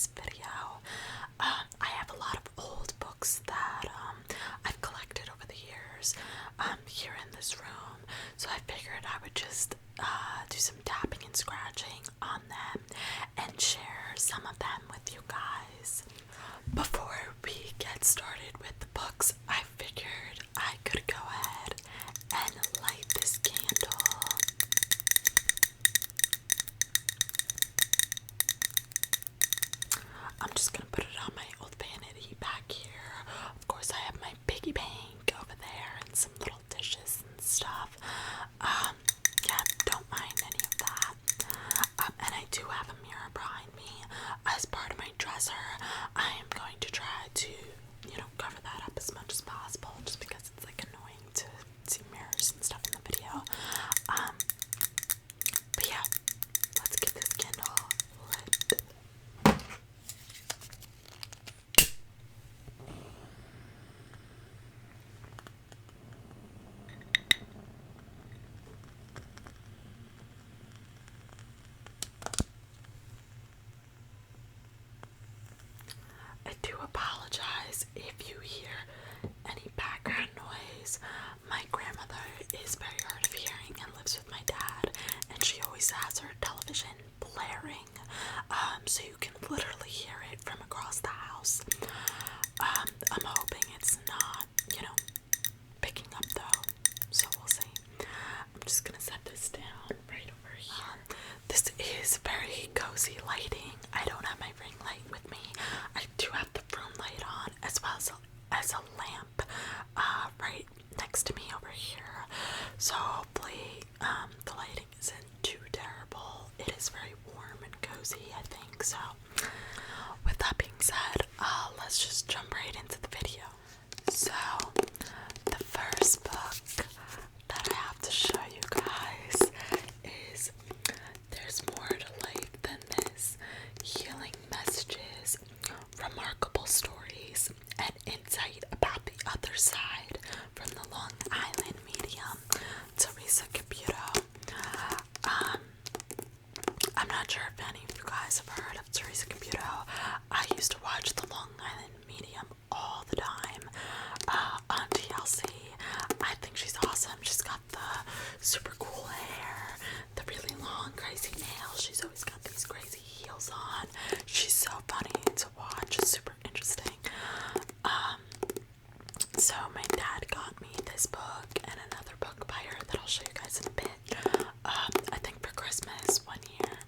this video. I have a lot of old books that I've collected over the years here in this room, so I figured I would just do some tapping and scratching on them and share some of them with you guys. Before we get started with the books, I figured I could go ahead and light this candle. I'm just gonna put it on my old vanity back here. Of course, I have my piggy bank over there and some little dishes and stuff. Yeah, don't mind any of that. And I do have a mirror behind me as part of my dresser. I am going to try to, cover that up as much as possible, just because it's like annoying to see mirrors and stuff in the video. But yeah, let's get this candle lit. I do apologize if you hear any background noise. My grandmother is very hard of hearing and lives with my dad, and she always has her television blaring, so you can literally hear it from across the house. I'm hoping it's not, picking up though, so we'll see. I'm just gonna set this down right over here. This is very cozy lighting. I don't have my ring light with me. I do have the room light on, as well as a lamp right next to me over here. So hopefully the lighting isn't too terrible. It is very warm and cozy, I think. So with that being said, let's just jump right into the video. So the first book that I have to show you guys is There's More to Life Than This: Healing Messages, Remarkable Stories, and Insight About the Other Side, from the Long Island medium, Teresa Caputo. I'm not sure if any of you guys have heard of Teresa Caputo. I used to watch the Long Island medium all the time on TLC. I think she's awesome. She's got the super cool hair, the really long crazy nails. She's always got these crazy heels on. She's so funny to watch. It's super interesting. So my dad got me this book and another book by her that I'll show you guys in a bit. I think for Christmas one year.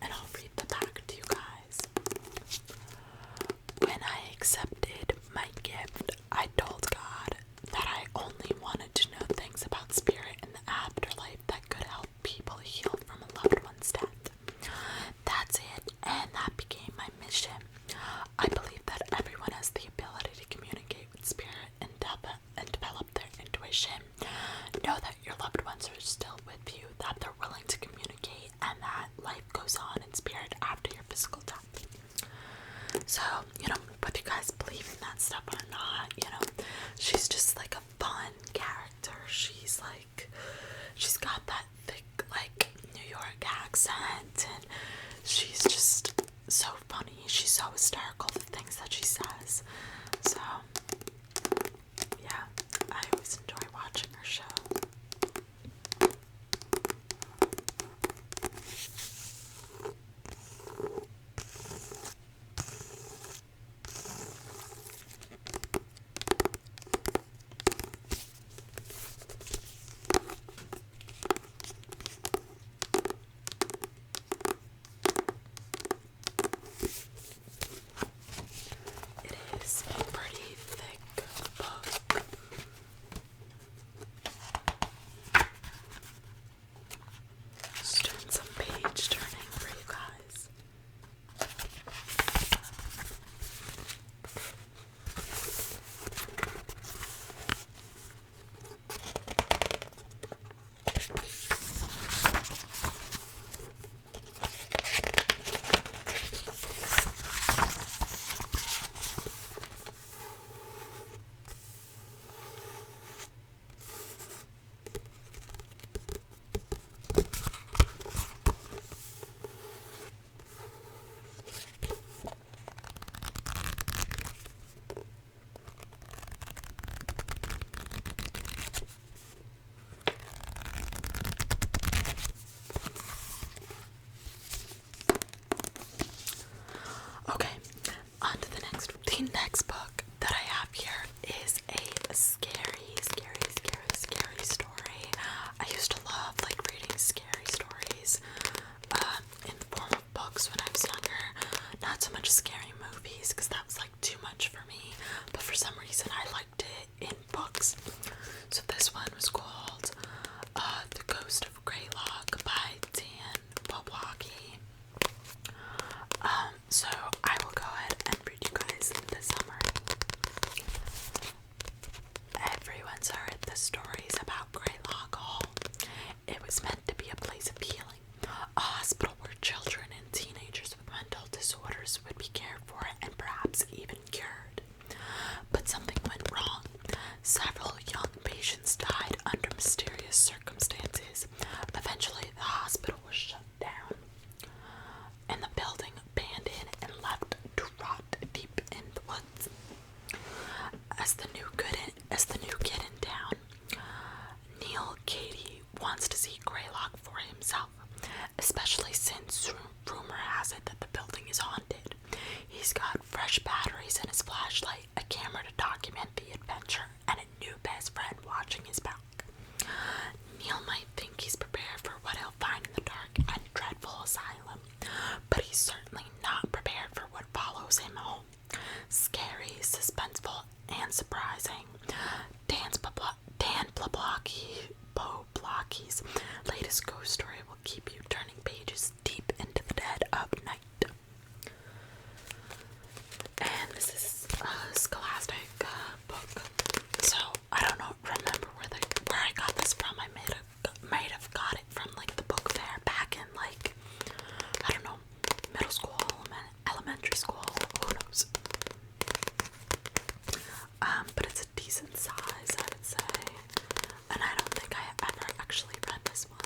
And I'll read the back to you guys. When I accepted my gift, I told God that I only wanted to know things about spirit and the afterlife that could help people heal from a loved one's death. That's it, and that became my mission. I believe that everyone has the ability to communicate with spirit and develop their intuition. Know that your loved ones are still with you, that they're willing to communicate, and that life goes on in spirit after your physical death. So, whether you guys believe in that stuff or not, she's just like a fun character. She's got that thick, New York accent, and she's just so funny. She's so hysterical, the things that she says. So, yeah, I always enjoy watching her show. was meant to be a place of healing, a hospital where children and teenagers with mental disorders would be cared for and perhaps even cured. But something went wrong. Several young patients died under mysterious circumstances. Eventually, the hospital was shut down, and the building abandoned and left to rot deep in the woods. As the new kid in town, Neil Katie wants to see Greylock for himself, especially since rumor has it that the building is haunted. He's got fresh batteries in his flashlight, a camera to document the adventure, and a new best friend watching his back. Neil might think he's prepared for what he'll find in the dark and dreadful asylum, but he's certainly not prepared for what follows him home. Scary, suspenseful, and surprising. Dan Blockie's latest ghost story will keep you turning pages deep into the dead of night. And this is a Scholastic book, so I don't remember where I got this from. I might have got it from like the book fair back in like, I don't know, middle school, elementary school, who knows. But it's a decent size, I would say, and I don't think I have ever actually read this one.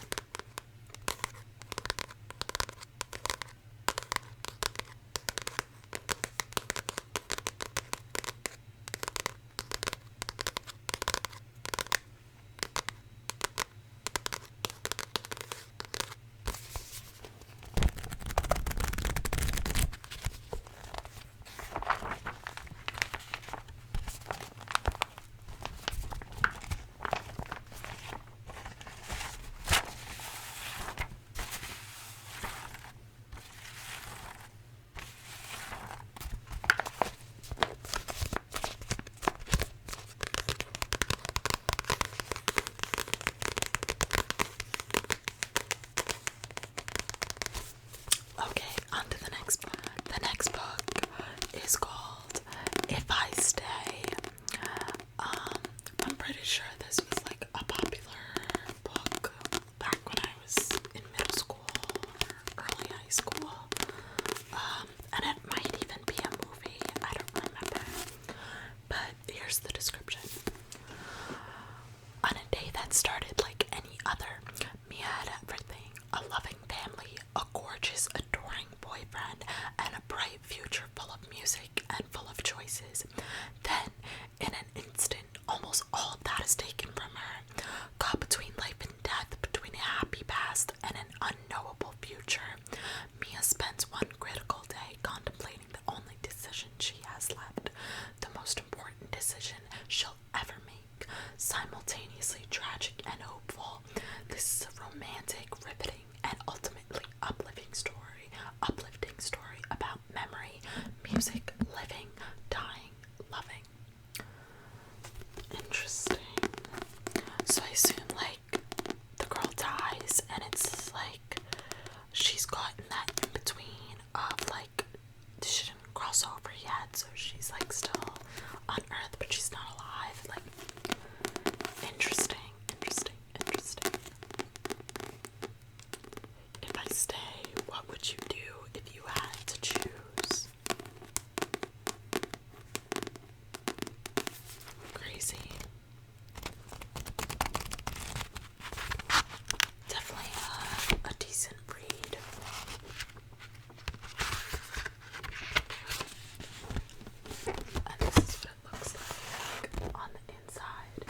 Okay, on to the next book. The next book is called If I Stay. I'm pretty sure this was like a popular book back when I was in middle school or early high school. And it might even be a movie, I don't remember. But here's the description. On a day that started like any other, Mia had everything: a loving family, a gorgeous, adoring boyfriend, and a bright future full of music and full of choices. Then, in an instant, almost all of that is taken from her. Caught between life and death, between a happy past and an unknowable future, Mia spends one critical day contemplating the only decision she has left, the most important decision she'll ever make. Simultaneously tragic and hopeful, this is a romantic, riveting, and ultimately uplifting story about memory, music, living, dying, loving. Interesting. So I assume like the girl dies and it's like she's caught in that in between of like she didn't cross over yet, so she's like still on Earth but she's not alive. Like, interesting. If I stay, what would you do if you had to choose? Crazy. Definitely a decent read. And this is what it looks like on the inside.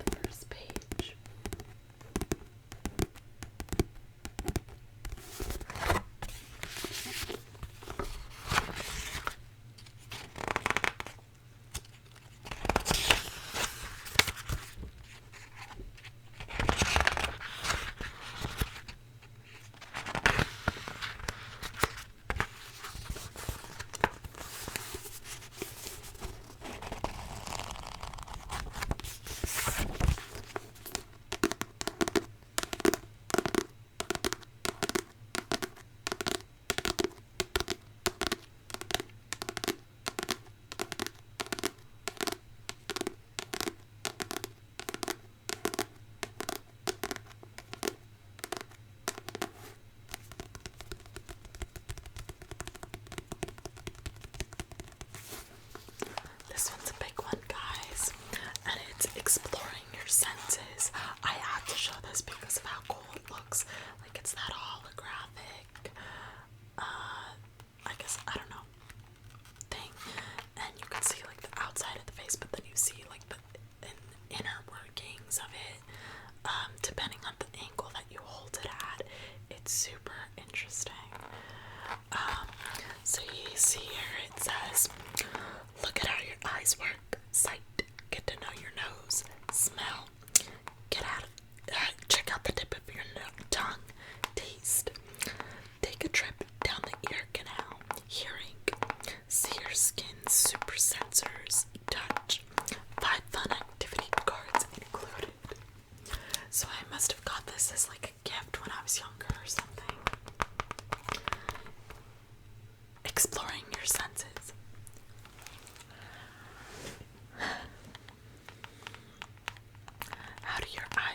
The first page.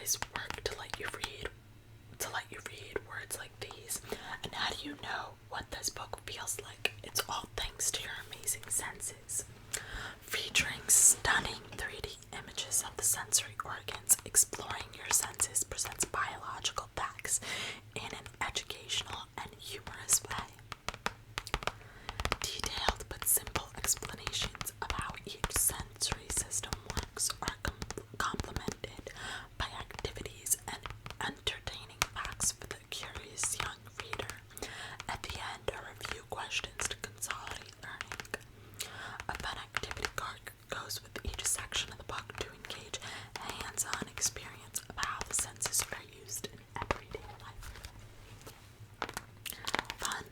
eyes work to let you read words like these. And how do you know what this book feels like? It's all thanks to your amazing senses. Featuring stunning 3D images of the sensory organs, exploring your senses presents biological facts in an educational and humorous way. Detailed but simple explanations of how each sensory system works are complemented by activities and entertaining facts for the curious young reader. At the end are a few questions to consolidate learning. A fun activity card goes with each section of the book to engage a hands-on experience of how the senses are used in everyday life. Fun.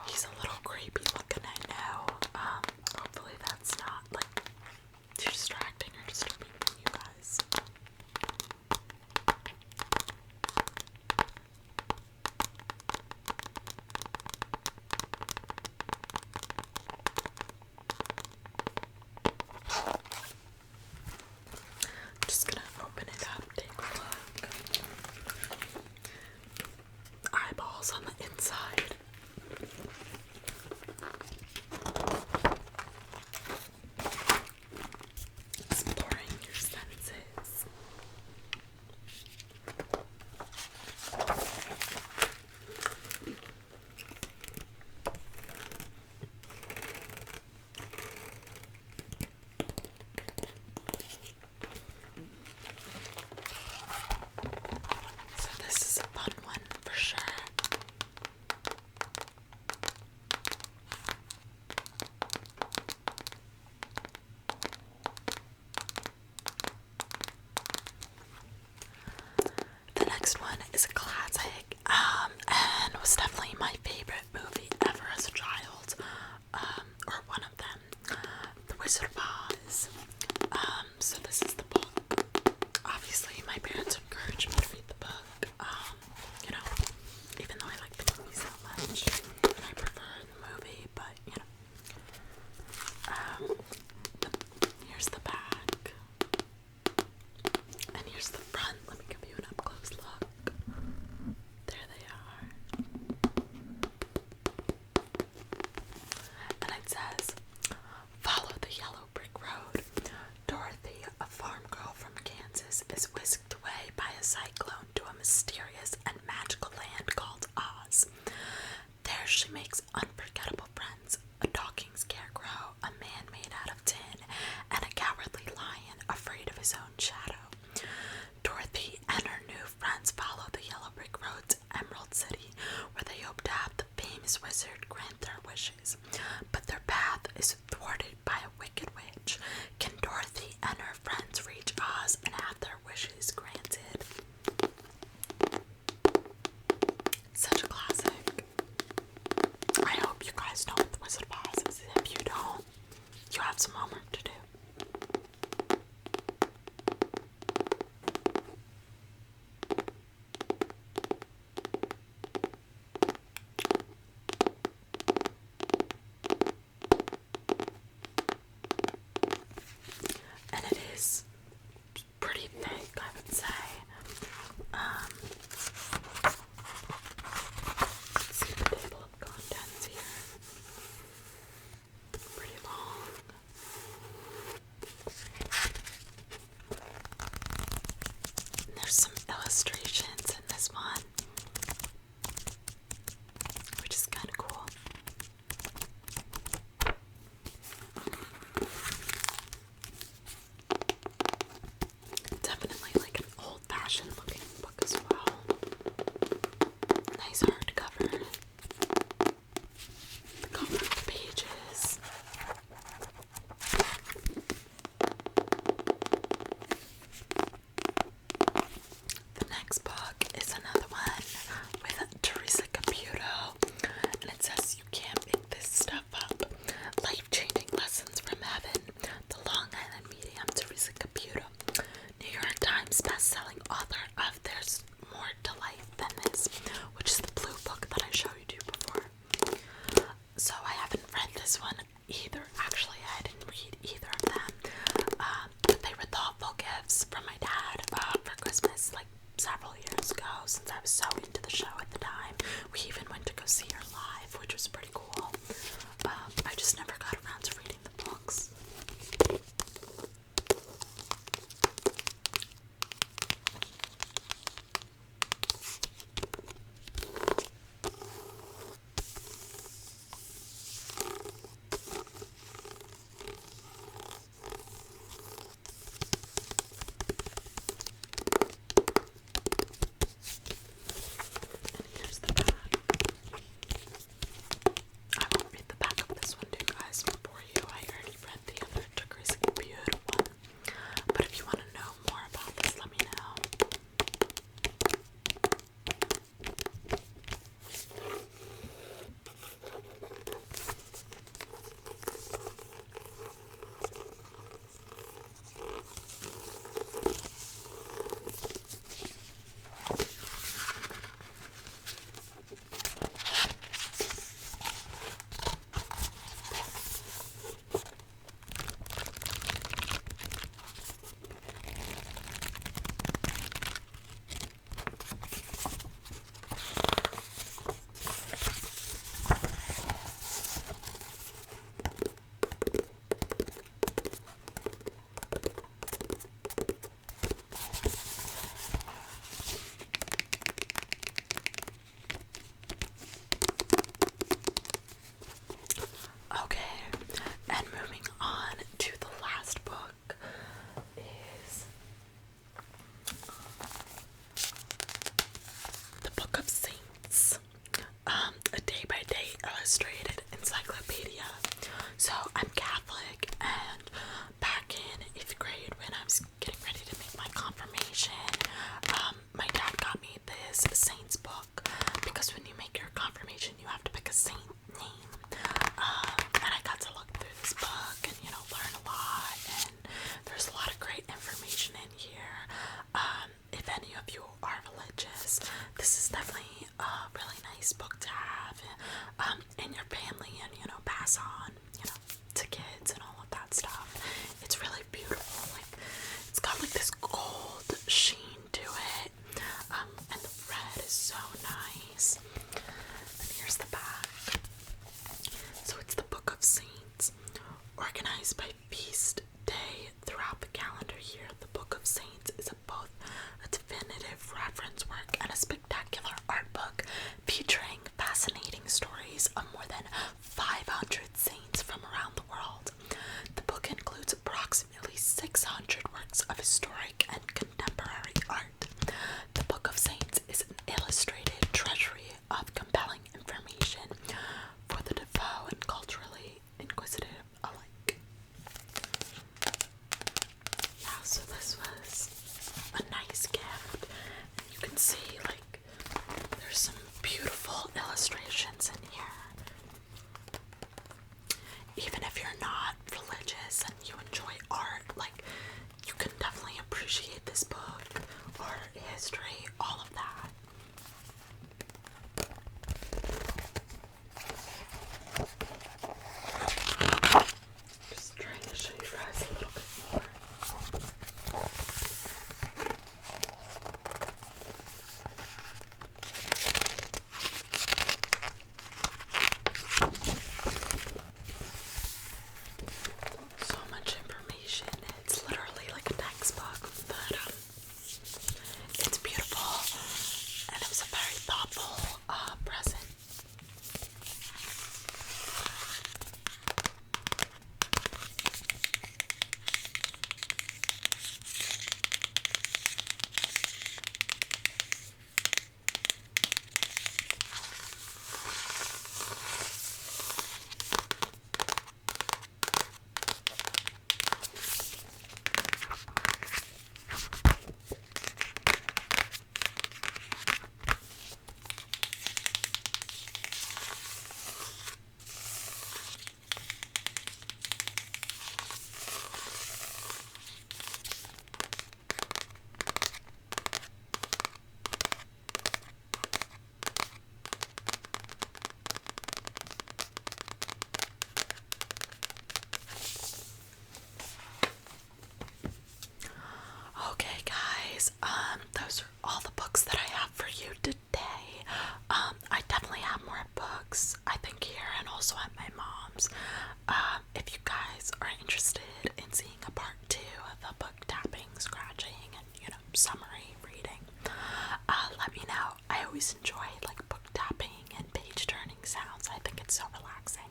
He's a little creepy looking, I know. Hopefully that's not like too distracting or disturbing for you guys. Just gonna open it up, take a look. Eyeballs on the inside. Exploring your senses. So this is a fun one for sure. The next one is a classic, and was definitely my favorite movie ever as a child, or one of them, The Wizard of Oz. So this is the book. Obviously, my parents encouraged me to read the book, you know, even though I like the movie so much, and I prefer the movie, but, you know, here's the back. And here's the front. Let me give you an up-close look. There they are. And it says, follow the yellow brick road. Dorothy, a farm girl from Kansas, is whisked away by a cyclone to a mysterious and magical land called Oz. There she makes unforgettable friends, a talking scarecrow, a man made out of tin, and a cowardly lion afraid of his own shadow. Dorothy and her new friends follow the yellow brick road to Emerald City, where they hope to have the famous wizard grant their wishes. But their path is thwarted by a wicked witch. Can Dorothy and her friends reach Oz and have their wishes granted? Such a classic. I hope you guys know what the Wizard of Oz is. If you don't, you have some homework to do. And it is pretty thick, I would say. Let's see the table of contents here. Pretty long. And there's some illustrations in this one, which is kind of cool. Definitely like an old-fashioned looking book as well. Nice hardcover. The cover of the pages. days by feast day throughout the calendar year. The Book of Saints is both a definitive reference work and a spectacular art book featuring fascinating stories of more than 500 saints from around the world. The book includes approximately 600 works of historic and contemporary art. The Book of Saints is an illustrated treasury of compelling information for the devout and culturally inquisitive alike. Yeah, so this was a nice gift. And you can see, like, there's some beautiful illustrations in here. Even if you're not religious and you enjoy art, like, you can definitely appreciate this book, art, history, all of that. Just trying to show you guys a little bit more. So much information. It's literally like a textbook, but it's beautiful, and it was a very thoughtful present. Okay, guys, those are all the books that I have for you today. I definitely have more books, I think, here and also at my mom's. If you guys are interested in seeing a part 2 of the book tapping, scratching, and, summary reading, let me know. I always enjoy, like, book tapping and page turning sounds. I think it's so relaxing.